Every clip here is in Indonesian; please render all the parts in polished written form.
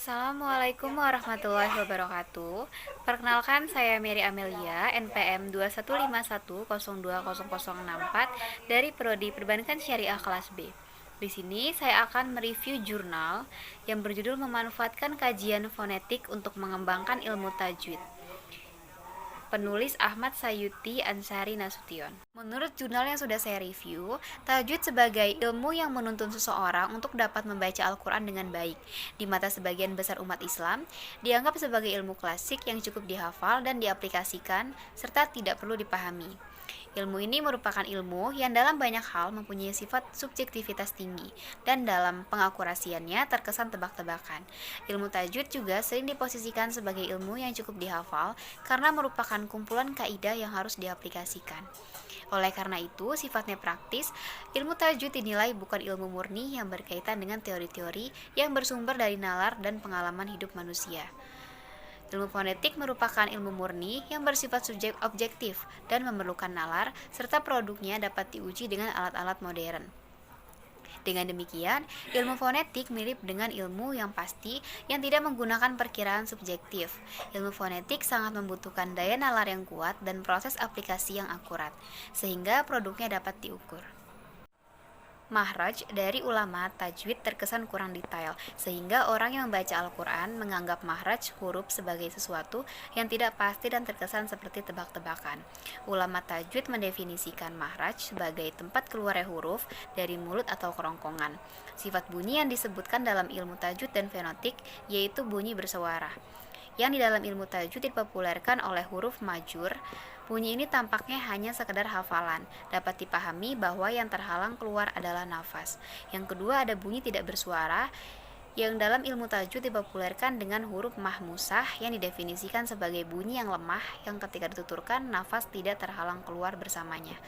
Assalamualaikum warahmatullahi wabarakatuh. Perkenalkan, saya Mary Amelia, NPM 21510200064 dari Prodi Perbankan Syariah kelas B. Di sini saya akan mereview jurnal yang berjudul Memanfaatkan Kajian Fonetik untuk Mengembangkan Ilmu Tajwid. Penulis Ahmad Sayuti Ansari Nasution. Menurut jurnal yang sudah saya review, tajwid sebagai ilmu yang menuntun seseorang untuk dapat membaca Al-Quran dengan baik. Di mata sebagian besar umat Islam, dianggap sebagai ilmu klasik yang cukup dihafal dan diaplikasikan, serta tidak perlu dipahami. Ilmu ini merupakan ilmu yang dalam banyak hal mempunyai sifat subjektivitas tinggi dan dalam pengakurasiannya terkesan tebak-tebakan. Ilmu tajwid juga sering diposisikan sebagai ilmu yang cukup dihafal karena merupakan kumpulan kaidah yang harus diaplikasikan. Oleh karena itu, sifatnya praktis, ilmu tajwid dinilai bukan ilmu murni yang berkaitan dengan teori-teori yang bersumber dari nalar dan pengalaman hidup manusia. Ilmu fonetik merupakan ilmu murni yang bersifat objektif dan memerlukan nalar, serta produknya dapat diuji dengan alat-alat modern. Dengan demikian, ilmu fonetik mirip dengan ilmu yang pasti yang tidak menggunakan perkiraan subjektif. Ilmu fonetik sangat membutuhkan daya nalar yang kuat dan proses aplikasi yang akurat, sehingga produknya dapat diukur. Mahraj dari ulama tajwid terkesan kurang detail, sehingga orang yang membaca Al-Quran menganggap mahraj huruf sebagai sesuatu yang tidak pasti dan terkesan seperti tebak-tebakan. Ulama tajwid mendefinisikan mahraj sebagai tempat keluarnya huruf dari mulut atau kerongkongan. Sifat bunyi yang disebutkan dalam ilmu tajwid dan fenotik yaitu bunyi bersuara, yang di dalam ilmu tajwid dipopulerkan oleh huruf majur. Bunyi ini tampaknya hanya sekedar hafalan, dapat dipahami bahwa yang terhalang keluar adalah nafas. Yang kedua, ada bunyi tidak bersuara, yang dalam ilmu tajwid dipopulerkan dengan huruf mahmusah yang didefinisikan sebagai bunyi yang lemah yang ketika dituturkan nafas tidak terhalang keluar bersamanya.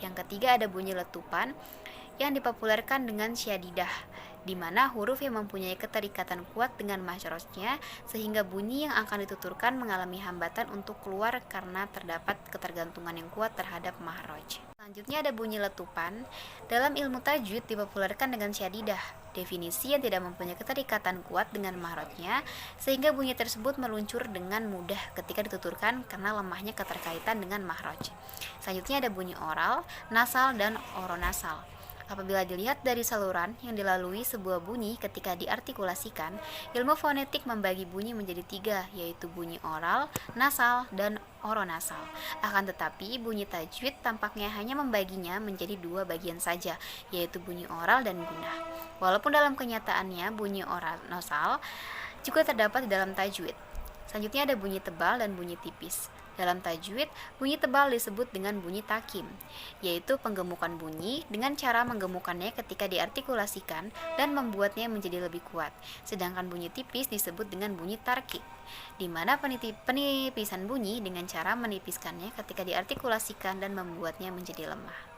Yang ketiga, ada bunyi letupan yang dipopulerkan dengan syadidah, di mana huruf yang mempunyai keterikatan kuat dengan mahrajnya sehingga bunyi yang akan dituturkan mengalami hambatan untuk keluar karena terdapat ketergantungan yang kuat terhadap mahraj. Selanjutnya ada bunyi letupan. Dalam ilmu tajwid dipopulerkan dengan syadidah, definisi yang tidak mempunyai keterikatan kuat dengan mahrajnya sehingga bunyi tersebut meluncur dengan mudah ketika dituturkan karena lemahnya keterkaitan dengan mahraj. Selanjutnya ada bunyi oral, nasal, dan oronasal. Apabila dilihat dari saluran yang dilalui sebuah bunyi ketika diartikulasikan, ilmu fonetik membagi bunyi menjadi tiga, yaitu bunyi oral, nasal, dan oronasal. Akan tetapi, bunyi tajwid tampaknya hanya membaginya menjadi dua bagian saja, yaitu bunyi oral dan gunah. Walaupun dalam kenyataannya bunyi oral nasal juga terdapat di dalam tajwid. Selanjutnya ada bunyi tebal dan bunyi tipis. Dalam tajwid, bunyi tebal disebut dengan bunyi takim, yaitu penggemukan bunyi dengan cara menggemukannya ketika diartikulasikan dan membuatnya menjadi lebih kuat. Sedangkan bunyi tipis disebut dengan bunyi tarkik, di mana penipisan bunyi dengan cara menipiskannya ketika diartikulasikan dan membuatnya menjadi lemah.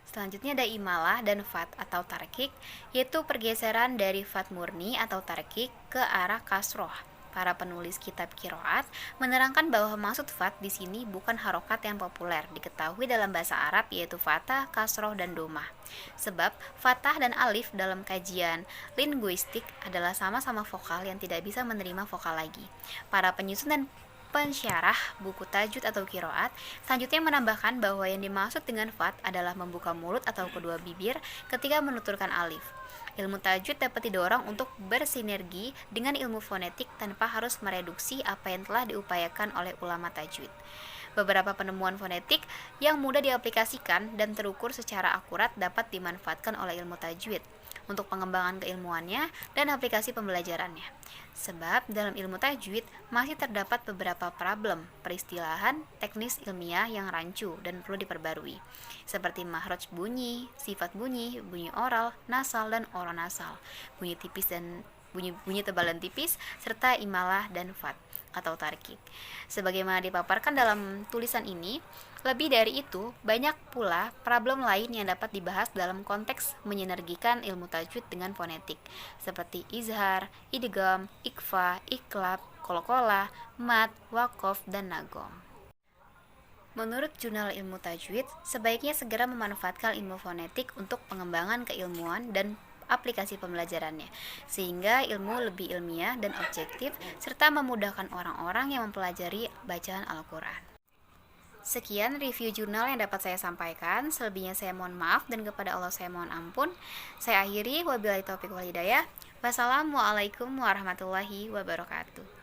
Selanjutnya ada imalah dan fat atau tarkik, yaitu pergeseran dari fat murni atau tarkik ke arah kasroh. Para penulis kitab qiraat menerangkan bahwa maksud fat di sini bukan harokat yang populer diketahui dalam bahasa Arab, yaitu fathah, kasroh, dan domah. Sebab fathah dan alif dalam kajian linguistik adalah sama-sama vokal yang tidak bisa menerima vokal lagi. Para penyusun dan pensyarah buku tajwid atau qiraat selanjutnya menambahkan bahwa yang dimaksud dengan fat adalah membuka mulut atau kedua bibir ketika menuturkan alif. Ilmu tajwid dapat didorong untuk bersinergi dengan ilmu fonetik tanpa harus mereduksi apa yang telah diupayakan oleh ulama tajwid. Beberapa penemuan fonetik yang mudah diaplikasikan dan terukur secara akurat dapat dimanfaatkan oleh ilmu tajwid untuk pengembangan keilmuannya dan aplikasi pembelajarannya. Sebab dalam ilmu tajwid masih terdapat beberapa problem, peristilahan, teknis ilmiah yang rancu dan perlu diperbarui, seperti mahraj bunyi, sifat bunyi, bunyi oral, nasal, dan oronasal, bunyi tipis dan bunyi tebal dan tipis, serta imalah dan fat atau tarkik. Sebagaimana dipaparkan dalam tulisan ini, lebih dari itu, banyak pula problem lain yang dapat dibahas dalam konteks menyinergikan ilmu tajwid dengan fonetik, seperti izhar, idgham, ikhfa, iqlab, qalqalah, mad, waqaf, dan nagom. Menurut Jurnal Ilmu Tajwid, sebaiknya segera memanfaatkan ilmu fonetik untuk pengembangan keilmuan dan aplikasi pembelajarannya, sehingga ilmu lebih ilmiah dan objektif, serta memudahkan orang-orang yang mempelajari bacaan Al-Quran. Sekian review jurnal yang dapat saya sampaikan. Selebihnya saya mohon maaf dan kepada Allah saya mohon ampun. Saya akhiri, wabillahi taufiq wal hidayah. Wassalamualaikum warahmatullahi wabarakatuh.